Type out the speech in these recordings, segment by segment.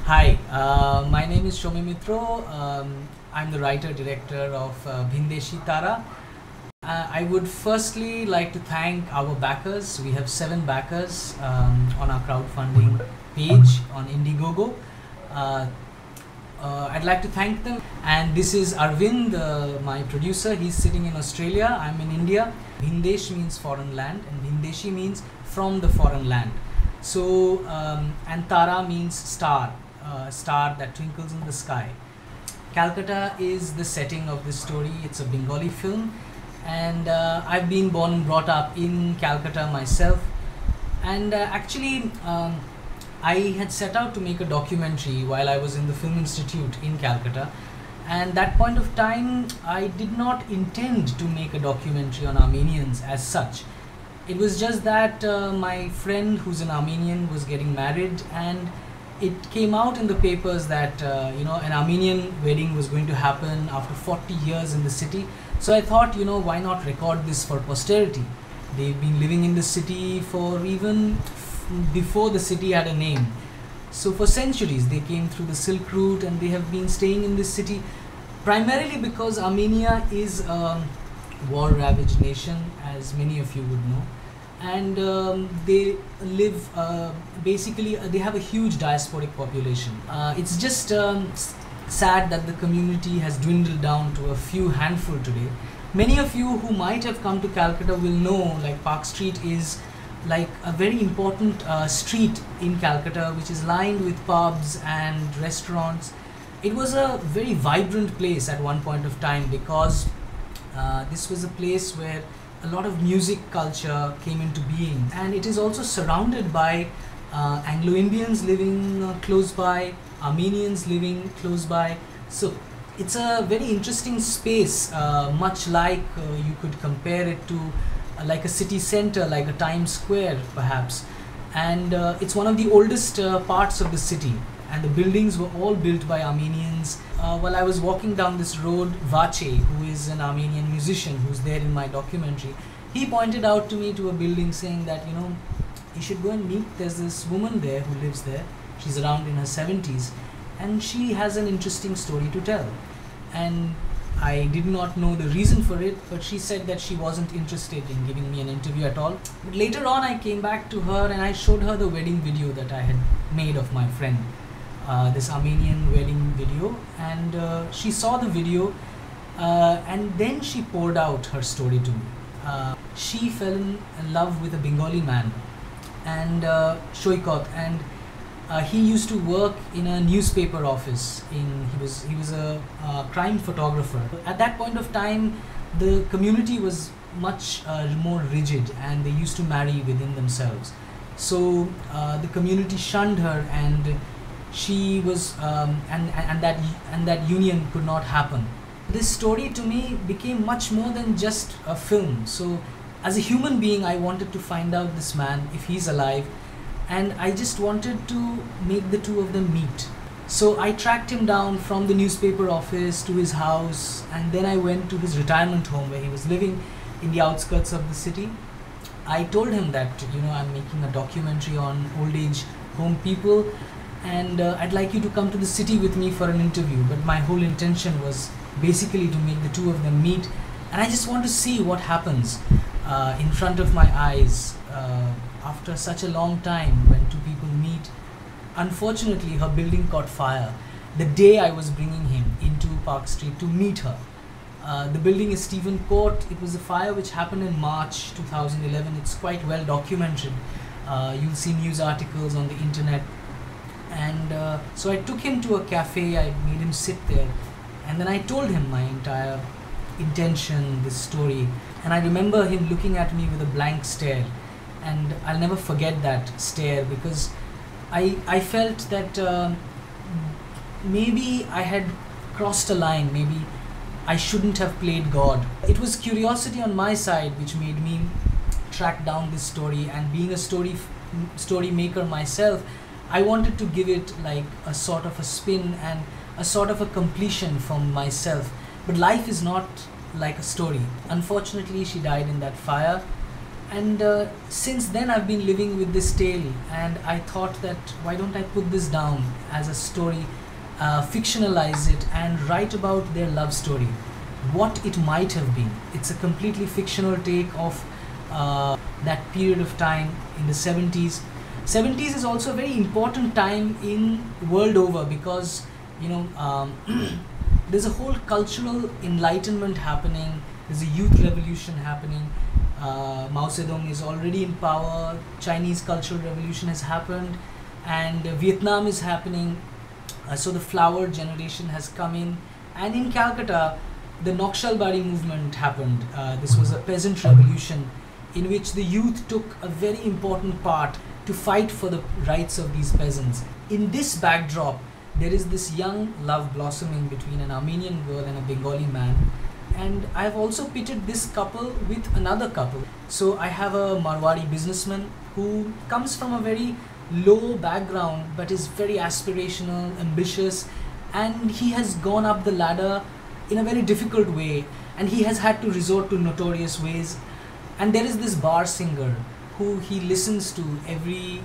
Hi, my name is Shomi Mitro. I'm the writer-director of Bhindeshi Tara. I would firstly like to thank our backers. We have 7 backers on our crowdfunding page on Indiegogo. Uh, I'd like to thank them. And this is Arvind, my producer. He's sitting in Australia. I'm in India. Bhindesh means foreign land, and Bhindeshi means from the foreign land. So, and Tara means star, star that twinkles in the sky. Calcutta is the setting of this story. It's a Bengali film, and I've been born and brought up in Calcutta myself. And I had set out to make a documentary while I was in the Film Institute in Calcutta. And that point of time, I did not intend to make a documentary on Armenians as such. It was just that my friend who's an Armenian was getting married, and it came out in the papers that an Armenian wedding was going to happen after 40 years in the city. So I thought, why not record this for posterity? They've been living in the city for even before the city had a name. So for centuries they came through the Silk Route, and they have been staying in this city primarily because Armenia is a war-ravaged nation, as many of you would know. And they live basically they have a huge diasporic population. It's just sad that the community has dwindled down to a few handful today. Many of you who might have come to Calcutta will know, like, Park Street is like a very important street in Calcutta, which is lined with pubs and restaurants. It was a very vibrant place at one point of time because this was a place where a lot of music culture came into being, and it is also surrounded by Anglo-Indians living close by, Armenians living close by. So it's a very interesting space, much like you could compare it to like a city center, like a Times Square perhaps. And it's one of the oldest parts of the city, and the buildings were all built by Armenians. While I was walking down this road, Vache, who is an Armenian musician who's there in my documentary, he pointed out to me to a building saying that, you should go and meet, there's this woman there who lives there. She's around in her 70s, and she has an interesting story to tell. And I did not know the reason for it, but she said that she wasn't interested in giving me an interview at all. But later on I came back to her and I showed her the wedding video that I had made of my friend. This Armenian wedding video, and she saw the video, and then she poured out her story to me. She fell in love with a Bengali man, and Shoikot, and he used to work in a newspaper office. He was a crime photographer. At that point of time, the community was much more rigid, and they used to marry within themselves. So the community shunned her, and she was and that union could not happen. This story to me became much more than just a film. So as a human being, I wanted to find out this man, if he's alive, and I just wanted to make the two of them meet. So I tracked him down from the newspaper office to his house, and then I went to his retirement home where he was living in the outskirts of the city. I told him that, I'm making a documentary on old age home people, and I'd like you to come to the city with me for an interview. But my whole intention was basically to make the two of them meet, and I just want to see what happens in front of my eyes after such a long time when two people meet. Unfortunately, her building caught fire the day I was bringing him into Park Street to meet her. The building is Stephen Court. It was a fire which happened in March 2011. It's quite well documented. You'll see news articles on the internet. And so I took him to a cafe, I made him sit there, and then I told him my entire intention, this story. And I remember him looking at me with a blank stare, and I'll never forget that stare, because I felt that maybe I had crossed a line, maybe I shouldn't have played God. It was curiosity on my side which made me track down this story, and being a story maker myself, I wanted to give it like a sort of a spin and a sort of a completion from myself. But life is not like a story. Unfortunately, she died in that fire, And since then, I've been living with this tale, and I thought that why don't I put this down as a story, fictionalize it, and write about their love story, what it might have been. It's a completely fictional take of that period of time in the 70s. 70s is also a very important time in world over because there's a whole cultural enlightenment happening. There's a youth revolution happening. Mao Zedong is already in power. Chinese cultural revolution has happened, and Vietnam is happening. So the flower generation has come in, and in Calcutta, the Naxalbari movement happened. This was a peasant revolution in which the youth took a very important part to fight for the rights of these peasants. In this backdrop, there is this young love blossoming between an Armenian girl and a Bengali man. And I've also pitted this couple with another couple. So I have a Marwari businessman who comes from a very low background but is very aspirational, ambitious, and he has gone up the ladder in a very difficult way, and he has had to resort to notorious ways. And there is this bar singer who he listens to every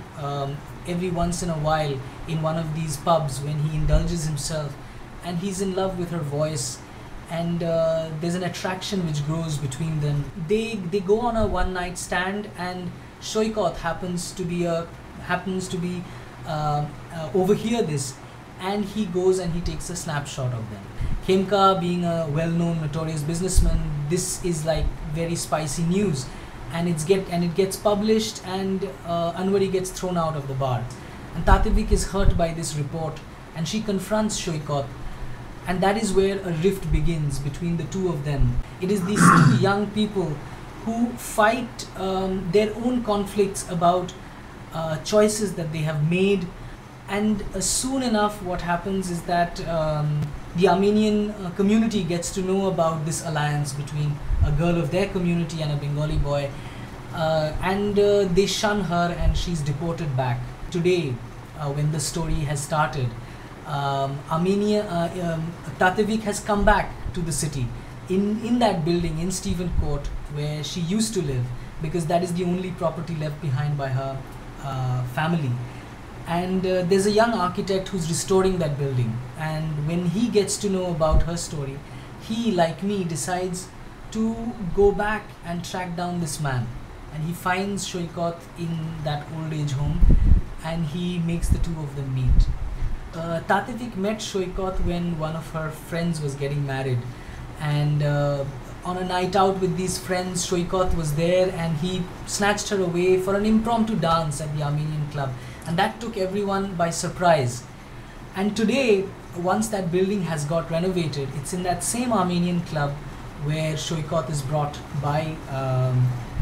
once in a while in one of these pubs when he indulges himself, and he's in love with her voice, and there's an attraction which grows between them. They go on a one night stand, and Shoikot happens to be overhear this, and he goes and he takes a snapshot of them. Khemka being a well-known notorious businessman, this is like very spicy news, and it gets published, and Anwari gets thrown out of the bar, and Tativik is hurt by this report, and she confronts Shoikot, and that is where a rift begins between the two of them. It is these two young people who fight their own conflicts about choices that they have made, and soon enough what happens is that the Armenian community gets to know about this alliance between a girl of their community and a Bengali boy, and they shun her, and she's deported back. Today, when the story has started, Tativik has come back to the city in that building in Stephen Court where she used to live, because that is the only property left behind by her family. And there's a young architect who's restoring that building, and when he gets to know about her story, he, like me, decides to go back and track down this man, and he finds Shoikot in that old age home, and he makes the two of them meet. Tativik met Shoikot when one of her friends was getting married, and on a night out with these friends, Shoikot was there, and he snatched her away for an impromptu dance at the Armenian club, and that took everyone by surprise. And today, once that building has got renovated, it's in that same Armenian club where Shoikot is brought by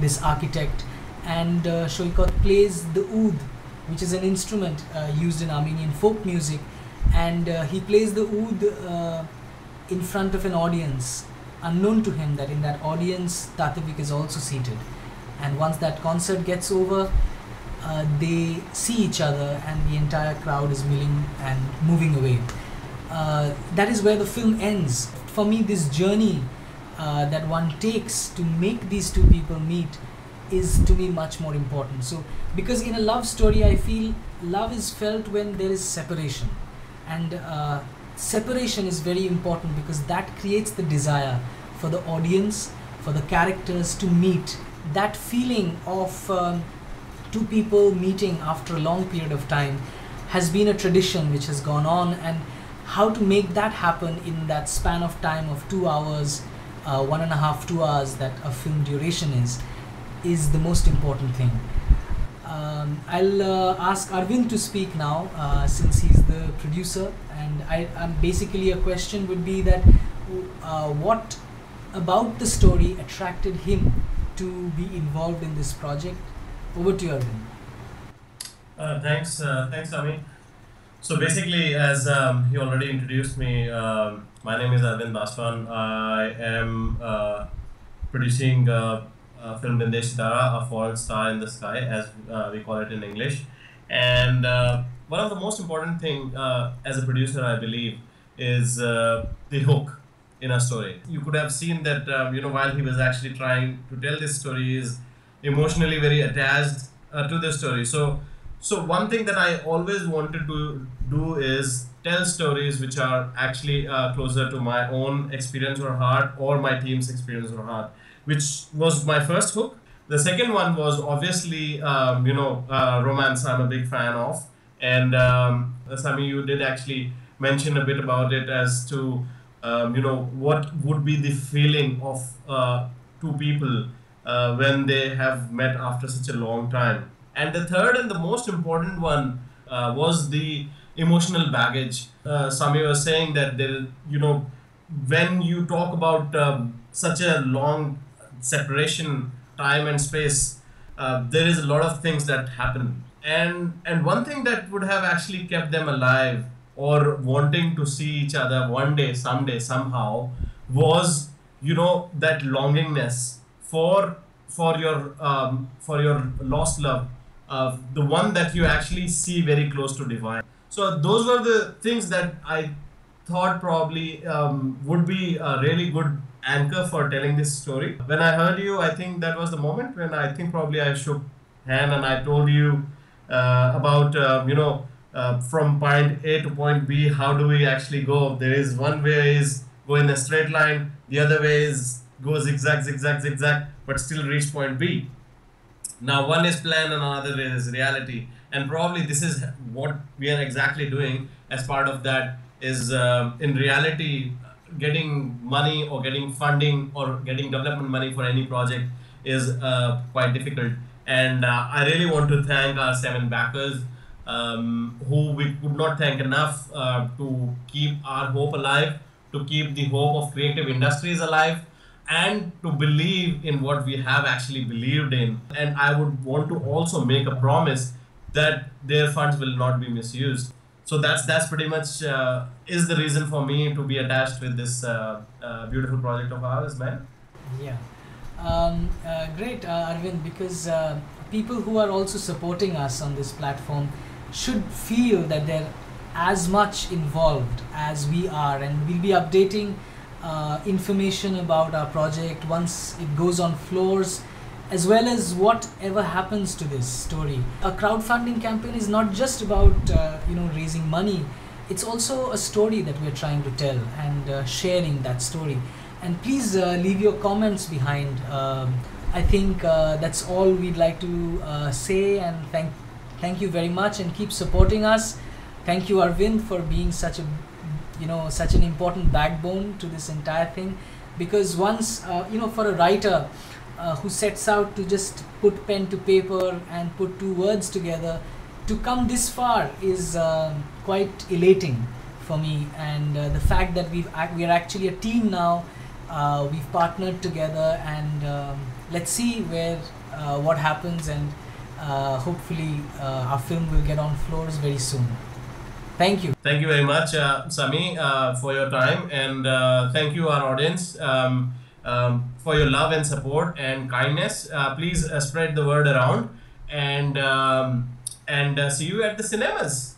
this architect, and Shoikot plays the oud, which is an instrument used in Armenian folk music, and he plays the oud in front of an audience, unknown to him that in that audience Tativik is also seated. And once that concert gets over, they see each other, and the entire crowd is milling and moving away. That is where the film ends. For me, this journey that one takes to make these two people meet is, to me, much more important. So, because in a love story, I feel love is felt when there is separation, and separation is very important because that creates the desire for the audience, for the characters to meet. That feeling of two people meeting after a long period of time has been a tradition which has gone on, and how to make that happen in that span of time of 2 hours, 1.5, 2 hours that a film duration is the most important thing. I'll ask Arvind to speak now, since he's the producer, and I'm basically, a question would be that what about the story attracted him to be involved in this project? Over to you, Arvind. Thanks, Ami. So basically, as he already introduced me, my name is Arvind Baswan. I am producing film Bhindeshi Tara, a fallen star in the sky, as we call it in English. And one of the most important thing as a producer, I believe, is the hook in a story. You could have seen that while he was actually trying to tell this story, is emotionally very attached to the story. So one thing that I always wanted to do is tell stories which are actually closer to my own experience or heart, or my team's experience or heart, which was my first hook. The second one was obviously, romance. I'm a big fan of, and Sami, you did actually mention a bit about it as to, what would be the feeling of two people when they have met after such a long time. And the third and the most important one was the emotional baggage. Sami was saying that there, when you talk about such a long separation, time and space, there is a lot of things that happen. And one thing that would have actually kept them alive or wanting to see each other one day, someday, somehow, was, that longingness for your lost love, the one that you actually see very close to divine. So those were the things that I thought probably would be a really good anchor for telling this story. When I heard you, I think that was the moment when I think probably I shook hand and I told you about, from point A to point B, how do we actually go? There is one way is go in a straight line, the other way is go zigzag, zigzag, zigzag, but still reach point B. Now, one is plan and another is reality, and probably this is what we are exactly doing. As part of that is, in reality, getting money or getting funding or getting development money for any project is quite difficult. And I really want to thank our 7 backers, who we could not thank enough to keep our hope alive, to keep the hope of creative industries alive, and to believe in what we have actually believed in. And I would want to also make a promise that their funds will not be misused. So that's pretty much is the reason for me to be attached with this beautiful project of ours, man. Yeah. Great, Arvind, because people who are also supporting us on this platform should feel that they're as much involved as we are, and we'll be updating information about our project once it goes on floors, as well as whatever happens to this story. A crowdfunding campaign is not just about raising money. It's also a story that we're trying to tell, and sharing that story. And please leave your comments behind. I think that's all we'd like to say, and thank you very much, and keep supporting us. Thank you, Arvind, for being such an important backbone to this entire thing. Because once, for a writer who sets out to just put pen to paper and put 2 words together, to come this far is quite elating for me. And the fact that we are actually a team now, we've partnered together, and let's see what happens, and hopefully our film will get on floors very soon. Thank you. Thank you very much, Sami, for your time, and thank you, our audience, for your love and support and kindness. Please spread the word around, and see you at the cinemas.